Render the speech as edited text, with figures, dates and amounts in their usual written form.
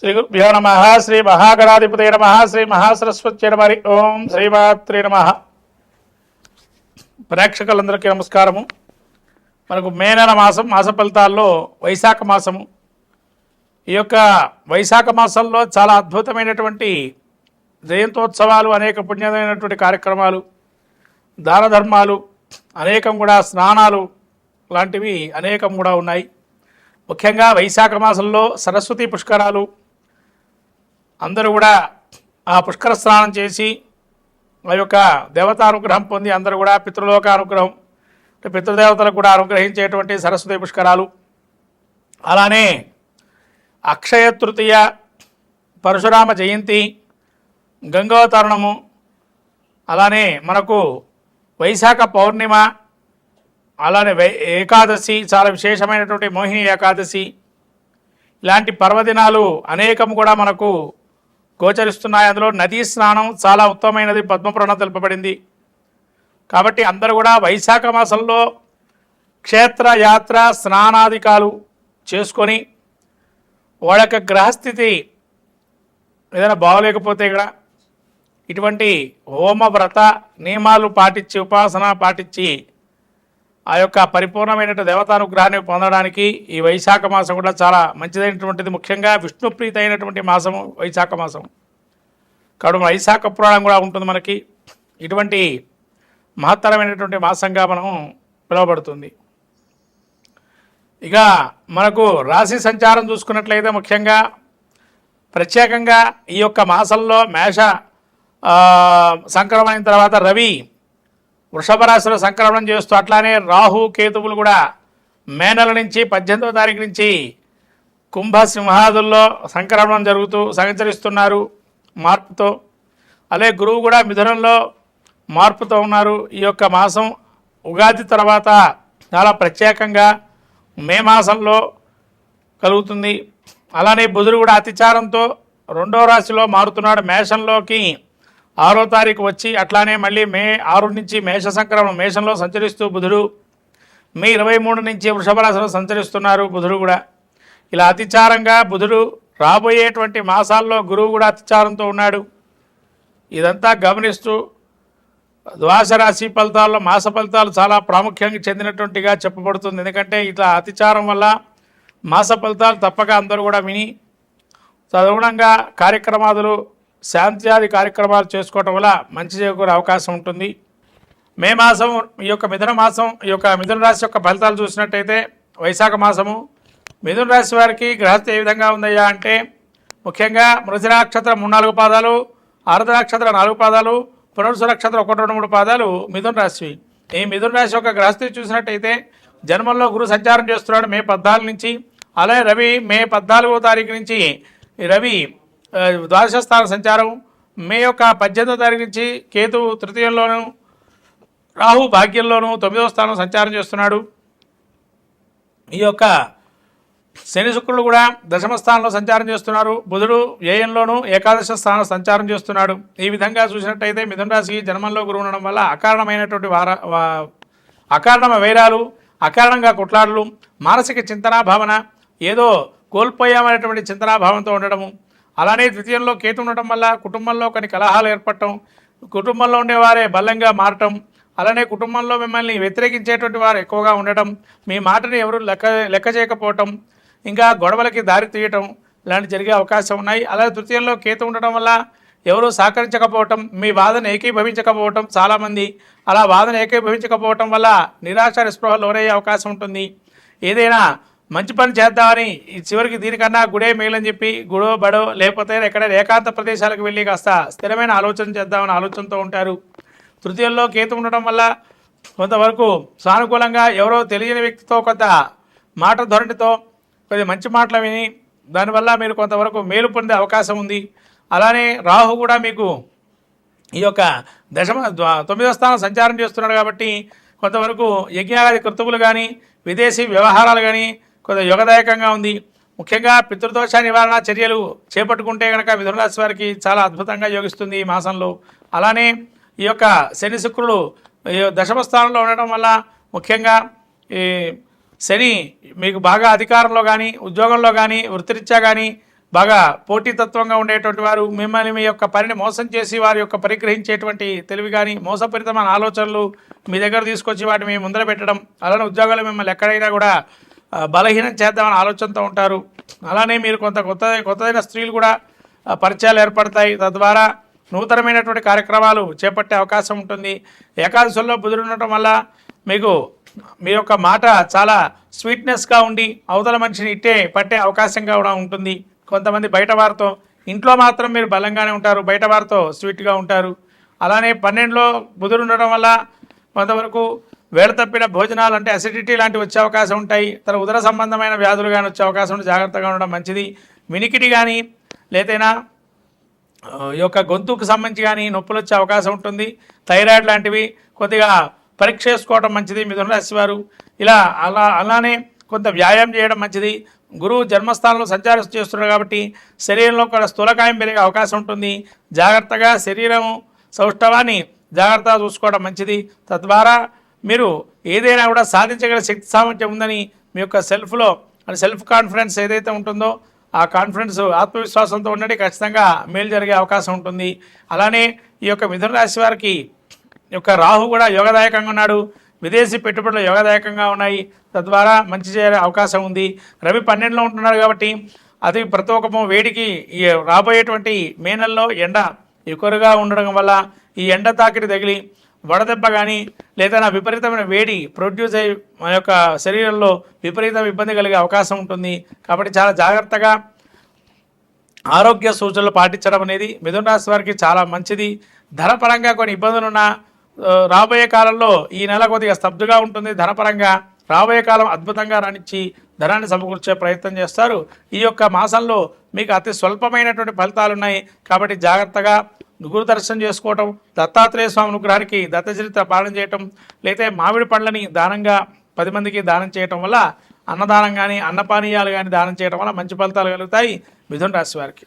శ్రీ గురుభ్యో నమ. శ్రీ మహాగణాధిపతయ నమ. శ్రీ మహాసరస్వత్యై నమ. ఓం శ్రీమాత్రే నమ. ప్రేక్షకులందరికీ నమస్కారము. మనకు మే నెల మాస ఫలితాల్లో వైశాఖ మాసము. ఈ యొక్క వైశాఖ మాసంలో చాలా అద్భుతమైనటువంటి జయంతోత్సవాలు, అనేక పుణ్యమైనటువంటి కార్యక్రమాలు, దాన ధర్మాలు, అనేకం కూడా స్నానాలు లాంటివి అనేకం కూడా ఉన్నాయి. ముఖ్యంగా వైశాఖ మాసంలో సరస్వతి పుష్కరాలు, అందరూ కూడా ఆ పుష్కర స్నానం చేసి ఆ యొక్క దేవతానుగ్రహం పొంది అందరూ కూడా పితృలోక అనుగ్రహం, పితృదేవతలకు కూడా అనుగ్రహించేటువంటి సరస్వతి పుష్కరాలు. అలానే అక్షయ తృతీయ, పరశురామ జయంతి, గంగోతరణము, అలానే మనకు వైశాఖ పౌర్ణిమ, అలానే ఏకాదశి, చాలా విశేషమైనటువంటి మోహిని ఏకాదశి, ఇలాంటి పర్వదినాలు అనేకం కూడా మనకు గోచరిస్తున్నాయి. అందులో నదీ స్నానం చాలా ఉత్తమమైనది, పద్మపురాణం తెలుపబడింది. కాబట్టి అందరూ కూడా వైశాఖ మాసంలో క్షేత్ర యాత్ర స్నానాధికాలు చేసుకొని వాళ్ళ యొక్క గ్రహస్థితి ఏదైనా బాగోలేకపోతే కూడా ఇటువంటి హోమ వ్రత నియమాలు పాటించి, ఉపాసన పాటించి ఆ యొక్క పరిపూర్ణమైన దేవతానుగ్రహాన్ని పొందడానికి ఈ వైశాఖ మాసం కూడా చాలా మంచిదైనటువంటిది. ముఖ్యంగా విష్ణుప్రీతి అయినటువంటి మాసము వైశాఖ మాసం. కాబట్టి వైశాఖ పురాణం కూడా ఉంటుంది మనకి. ఇటువంటి మహత్తరమైనటువంటి మాసంగా మనం పిలువబడుతుంది. ఇక మనకు రాశి సంచారం చూసుకున్నట్లయితే ముఖ్యంగా ప్రత్యేకంగా ఈ యొక్క మాసంలో మేష సంక్రమణ అయిన తర్వాత రవి వృషభ రాశిలో సంక్రమణం చేస్తూ, అట్లానే రాహు కేతువులు కూడా మే నెల నుంచి 18వ తారీఖు నుంచి కుంభ సింహాదుల్లో సంక్రమణం జరుగుతూ సంచరిస్తున్నారు మార్పుతో. అలాగే గురువు కూడా మిథునంలో మార్పుతో ఉన్నారు. ఈ యొక్క మాసం ఉగాది తర్వాత చాలా ప్రత్యేకంగా మే మాసంలో కలుగుతుంది. అలానే బుధుడు కూడా అతిచారంతో 2వ రాశిలో మారుతున్నాడు. మేషంలోకి 6వ తారీఖు వచ్చి, అట్లానే మళ్ళీ మే 6 నుంచి మేష సంక్రమణం మేషంలో సంచరిస్తూ బుధుడు మే 23 నుంచి వృషభ రాశిలో సంచరిస్తున్నారు బుధుడు కూడా. ఇలా అతిచారంగా బుధుడు రాబోయేటువంటి మాసాల్లో గురువు కూడా అతిచారంతో ఉన్నాడు. ఇదంతా గమనిస్తూ ద్వాదశ రాశి ఫలితాల్లో మాస ఫలితాలు చాలా ప్రాముఖ్యంగా చెందినటువంటిగా చెప్పబడుతుంది. ఎందుకంటే ఇట్లా అతిచారం వల్ల మాస ఫలితాలు తప్పక అందరూ కూడా విని తదనుగుణంగా కార్యక్రమాలు, శాంత్యాది కార్యక్రమాలు చేసుకోవటం వల్ల మంచి చేకూరే అవకాశం ఉంటుంది. మే మాసం, ఈ యొక్క మిథున మాసం, ఈ యొక్క మిథున రాశి యొక్క ఫలితాలు చూసినట్టయితే వైశాఖ మాసము మిథున రాశి వారికి గ్రహస్థితి ఏ విధంగా ఉందయ్యా అంటే, ముఖ్యంగా మృగశిర నక్షత్రం 3-4 పాదాలు, ఆరుద్ర నక్షత్రం 4 పాదాలు, పునర్వసు నక్షత్రం 1-2-3 పాదాలు మిథున రాశి. ఈ మిథున రాశి యొక్క గ్రహస్థితి చూసినట్టయితే జన్మంలో గురు సంచారం చేస్తున్నాడు మే 14 నుంచి. అలాగే రవి మే 14వ తారీఖు నుంచి రవి ద్వాదశ స్థాన సంచారం, మే యొక్క 18వ తారీఖు నుంచి కేతు తృతీయంలోను, రాహు భాగ్యంలోను 9వ స్థానం సంచారం చేస్తున్నాడు. ఈ యొక్క శని శుక్రులు కూడా దశమ స్థానంలో సంచారం చేస్తున్నారు. బుధుడు వ్యయంలోను ఏకాదశ స్థానం సంచారం చేస్తున్నాడు. ఈ విధంగా చూసినట్టయితే మిథున రాశికి జన్మంలో గురువు ఉండడం వల్ల అకారణమైనటువంటి అకారణ వైరాలు, అకారణంగా కొట్లాడలు, మానసిక చింతనా భావన, ఏదో కోల్పోయామనేటువంటి చింతనా భావంతో ఉండడము, అలానే ద్వితీయంలో కేతు ఉండటం వల్ల కుటుంబంలో కొన్ని కలహాలు ఏర్పడటం, కుటుంబంలో ఉండేవారే బలంగా మారటం, అలానే కుటుంబంలో మిమ్మల్ని వ్యతిరేకించేటువంటి వారు ఎక్కువగా ఉండటం, మీ మాటని ఎవరు లెక్క చేయకపోవటం, ఇంకా గొడవలకి దారి తీయటం ఇలాంటి జరిగే అవకాశం ఉన్నాయి. అలాగే తృతీయంలో కేతు ఉండటం వల్ల ఎవరు సహకరించకపోవటం, మీ వాదన ఏకీభవించకపోవటం, చాలామంది అలా వాదన ఏకీభవించకపోవటం వల్ల నిరాశ నిస్పృహలు లోనయ్యే అవకాశం ఉంటుంది. ఏదైనా మంచి పని చేద్దామని చివరికి దీనికన్నా గుడే మేలని చెప్పి గుడో బడో లేకపోతే ఎక్కడైనా ఏకాంత ప్రదేశాలకు వెళ్ళి కాస్త స్థిరమైన ఆలోచన చేద్దామని ఆలోచనతో ఉంటారు. తృతీయంలో కేతు ఉండటం వల్ల కొంతవరకు సానుకూలంగా ఎవరో తెలియని వ్యక్తితో కొంత మాట ధోరణితో కొద్ది మంచి మాటలు విని దానివల్ల మీరు కొంతవరకు మేలు పొందే అవకాశం ఉంది. అలానే రాహు కూడా మీకు ఈ యొక్క 9వ స్థానం సంచారం చేస్తున్నాడు కాబట్టి కొంతవరకు యజ్ఞాది కృతువులు కానీ విదేశీ వ్యవహారాలు కానీ కొంత యోగదాయకంగా ఉంది. ముఖ్యంగా పితృదోష నివారణ చర్యలు చేపట్టుకుంటే కనుక మిథున రాశి వారికి చాలా అద్భుతంగా యోగిస్తుంది ఈ మాసంలో. అలానే ఈ యొక్క శని శుక్రులు దశమ స్థానంలో ఉండటం వల్ల ముఖ్యంగా ఈ శని మీకు బాగా అధికారంలో కానీ ఉద్యోగంలో కానీ వృత్తిరీత్యా కానీ బాగా పోటీతత్వంగా ఉండేటువంటి వారు, మిమ్మల్ని మీ యొక్క పనిని మోసం చేసి వారి యొక్క పరిగ్రహించేటువంటి తెలివి కానీ, మోసపూరితమైన ఆలోచనలు మీ దగ్గర తీసుకొచ్చి వాటిని మీ ముందర పెట్టడం, అలానే ఉద్యోగాలు మిమ్మల్ని ఎక్కడైనా కూడా బలహీనం చేద్దామని ఆలోచనతో ఉంటారు. అలానే మీరు కొత్తదైన స్త్రీలు కూడా పరిచయాలు ఏర్పడతాయి. తద్వారా నూతనమైనటువంటి కార్యక్రమాలు చేపట్టే అవకాశం ఉంటుంది. ఏకాదశుల్లో బుధుడు ఉండటం వల్ల మీకు మీ యొక్క మాట చాలా స్వీట్నెస్గా ఉండి అవతల మనిషిని ఇట్టే పట్టే అవకాశంగా కూడా ఉంటుంది. కొంతమంది బయట వారితో, ఇంట్లో మాత్రం మీరు బలంగానే ఉంటారు, బయట వారితో స్వీట్గా ఉంటారు. అలానే 12లో బుధుడు ఉండడం వల్ల కొంతవరకు వేళ తప్పిన భోజనాలు అంటే అసిడిటీ లాంటివి వచ్చే అవకాశం ఉంటాయి. ఉదర సంబంధమైన వ్యాధులు కానీ వచ్చే అవకాశం ఉంటే జాగ్రత్తగా ఉండడం మంచిది. వినికిడి కానీ లేదైనా ఈ యొక్క గొంతుకు సంబంధించి కానీ నొప్పులు వచ్చే అవకాశం ఉంటుంది. థైరాయిడ్ లాంటివి కొద్దిగా పరీక్ష చేసుకోవడం మంచిది మిథున రాశి వారు. అలానే కొంత వ్యాయామం చేయడం మంచిది. గురువు జన్మస్థానంలో సంచారం చేస్తున్నాడు కాబట్టి శరీరంలో కూడా స్థూలకాయం పెరిగే అవకాశం ఉంటుంది. జాగ్రత్తగా శరీరం సౌష్ఠవాన్ని జాగ్రత్తగా చూసుకోవడం మంచిది. తద్వారా మీరు ఏదైనా కూడా సాధించగల శక్తి సామర్థ్యం ఉందని మీ యొక్క సెల్ఫ్ కాన్ఫిడెన్స్ ఏదైతే ఉంటుందో ఆ కాన్ఫిడెన్స్ ఆత్మవిశ్వాసంతో ఉండండి. ఖచ్చితంగా మేలు జరిగే అవకాశం ఉంటుంది. అలానే ఈ యొక్క మిథున రాశి వారికి యొక్క రాహు కూడా యోగదాయకంగా ఉన్నాడు. విదేశీ పెట్టుబడులు యోగదాయకంగా ఉన్నాయి. తద్వారా మంచి చేసే అవకాశం ఉంది. రవి 12లో ఉంటున్నారు కాబట్టి అది ప్రతి ఒక్క వేడికి ఈ రాబోయేటువంటి మే నెలలో ఎండ ఎక్కువగా ఉండడం వల్ల ఈ ఎండ తాకిడి తగిలి వడదెబ్బ కానీ లేదా విపరీతమైన వేడి ప్రొడ్యూస్ అయ్యి మన యొక్క శరీరంలో విపరీత ఇబ్బంది కలిగే అవకాశం ఉంటుంది. కాబట్టి చాలా జాగ్రత్తగా ఆరోగ్య సూచనలు పాటించడం అనేది మిథున రాశి వారికి చాలా మంచిది. ధనపరంగా కొన్ని ఇబ్బందులున్నా రాబోయే కాలంలో ఈ నెల కొద్దిగా స్తబ్దుగా ఉంటుంది. ధనపరంగా రాబోయే కాలం అద్భుతంగా రాణించి ధనాన్ని సమకూర్చే ప్రయత్నం చేస్తారు. ఈ యొక్క మాసంలో మీకు అతి స్వల్పమైనటువంటి ఫలితాలు ఉన్నాయి. కాబట్టి జాగ్రత్తగా గురు దర్శనం చేసుకోవటం, దత్తాత్రేయ స్వామి అనుగ్రహానికి దత్తచరిత్ర పాలన చేయటం, లేకపోతే మామిడి పండ్లని దానంగా 10 మందికి దానం చేయటం వల్ల అన్నదానం కానీ అన్నపానీయాలు కానీ దానం చేయడం వల్ల మంచి ఫలితాలు కలుగుతాయి మిథున రాశి వారికి.